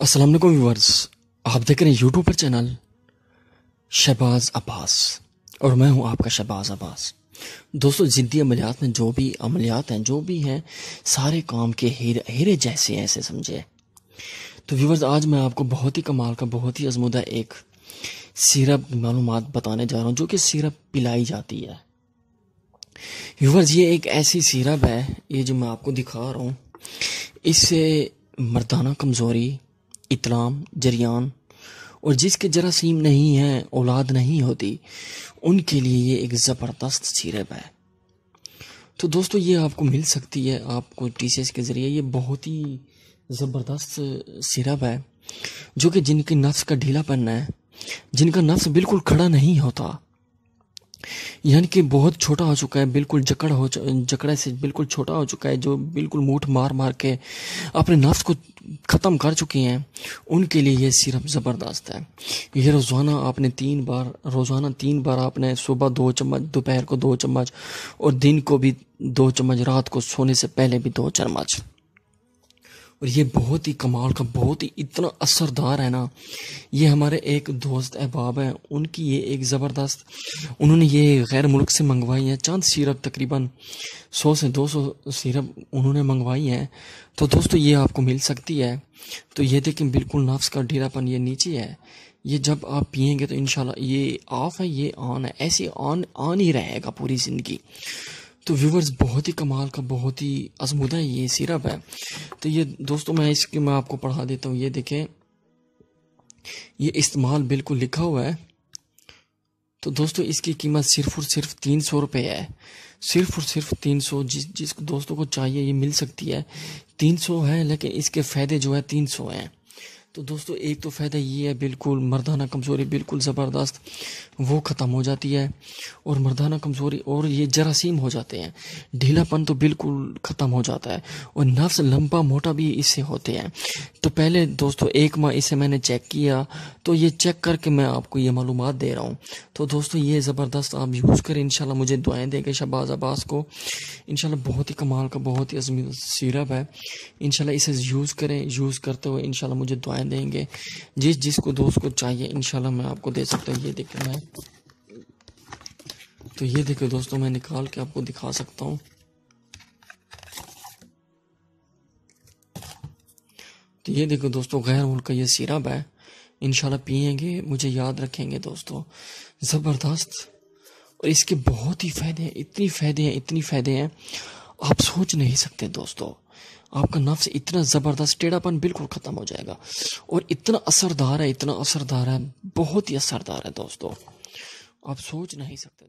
अस्सलाम वालेकुम व्यूअर्स, आप देख रहे हैं यूट्यूब पर चैनल शहबाज अब्बास और मैं हूं आपका शहबाज अब्बास। दोस्तों, ज़िद्दी अमलियात में जो भी अमलियात हैं, जो भी हैं, सारे काम के हीरे जैसे हैं, ऐसे समझे। तो व्यूअर्स, आज मैं आपको बहुत ही कमाल का, बहुत ही अज़मुदा एक सिरप मालूमात बताने जा रहा हूं, जो कि सिरप पिलाई जाती है। व्यूअर्स, ये एक ऐसी सिरप है, ये जो मैं आपको दिखा रहा हूँ, इससे मर्दाना कमज़ोरी, इतलाम, जरियान और जिसके जरासीम नहीं है, औलाद नहीं होती, उनके लिए ये एक ज़बरदस्त सिरप है। तो दोस्तों, ये आपको मिल सकती है आपको टीसीएस के ज़रिए। ये बहुत ही ज़बरदस्त सिरप है, जो कि जिनके नफ्स का ढीलापन है, जिनका नफ्स बिल्कुल खड़ा नहीं होता, यानी कि बहुत छोटा हो चुका है, बिल्कुल जकड़े से बिल्कुल छोटा हो चुका है, जो बिल्कुल मूठ मार मार के अपने नफ्स को ख़त्म कर चुके हैं, उनके लिए ये सिरप ज़बरदस्त है। ये रोज़ाना तीन बार आपने सुबह 2 चम्मच, दोपहर को 2 चम्मच और दिन को भी 2 चम्मच, रात को सोने से पहले भी 2 चम्मच। और ये बहुत ही कमाल का, बहुत ही इतना असरदार है ना। ये हमारे एक दोस्त अहबाब हैं, उनकी ये एक ज़बरदस्त, उन्होंने ये गैर मुल्क से मंगवाई है। चंद सिरप, तकरीबन 100 से 200 सिरप उन्होंने मंगवाई हैं। तो दोस्तों, ये आपको मिल सकती है। तो ये देखें, बिल्कुल नफ्स का ढीलापन ये नीचे है। ये जब आप पियेंगे तो इंशाल्लाह ये ऑफ है, ये ऑन है, ऐसे ऑन ही रहेगा पूरी ज़िंदगी। तो व्यूवर्स, बहुत ही कमाल का, बहुत ही अज़मुदा ये सिरप है। तो ये दोस्तों, मैं आपको पढ़ा देता हूँ। ये देखें, ये इस्तेमाल बिल्कुल लिखा हुआ है। तो दोस्तों, इसकी कीमत सिर्फ और सिर्फ 300 रुपये है। सिर्फ और सिर्फ 300। जिस दोस्तों को चाहिए ये मिल सकती है। 300 है, लेकिन इसके फ़ायदे जो है 300 हैं। तो दोस्तों, एक तो फ़ायदा ये है, बिल्कुल मर्दाना कमज़ोरी बिल्कुल ज़बरदस्त वो ख़त्म हो जाती है, और मर्दाना कमज़ोरी और ये जरासीम हो जाते हैं, ढीलापन तो बिल्कुल ख़त्म हो जाता है, और नफ्स लंबा मोटा भी इससे होते हैं। तो पहले दोस्तों 1 माह इसे मैंने चेक किया, तो ये चेक करके मैं आपको ये मालूमात दे रहा हूँ। तो दोस्तों, ये ज़बरदस्त आप यूज़ करें, इंशाल्लाह मुझे दुआएं देंगे शहबाज अब्बास को। इंशाल्लाह बहुत ही कमाल का, बहुत ही अज़ीम सिरप है। इंशाल्लाह इसे यूज़ करें, यूज़ करते हुए इंशाल्लाह मुझे दुआएं देंगे। जिसको दोस्त को चाहिए इंशाल्लाह मैं आपको दे सकता हूँ। ये देखो दोस्तों, मैं निकाल के आपको दिखा सकता हूँ। तो ये देखो दोस्तों, गैर मुल्क का ये सिरप है। इंशाल्लाह पिएंगे, मुझे याद रखेंगे दोस्तों। ज़बरदस्त। और इसके बहुत ही फ़ायदे हैं, इतनी फ़ायदे हैं, आप सोच नहीं सकते दोस्तों। आपका नफ्स इतना ज़बरदस्त, टेढ़ापन बिल्कुल ख़त्म हो जाएगा, और इतना असरदार है, बहुत ही असरदार है दोस्तों, आप सोच नहीं सकते।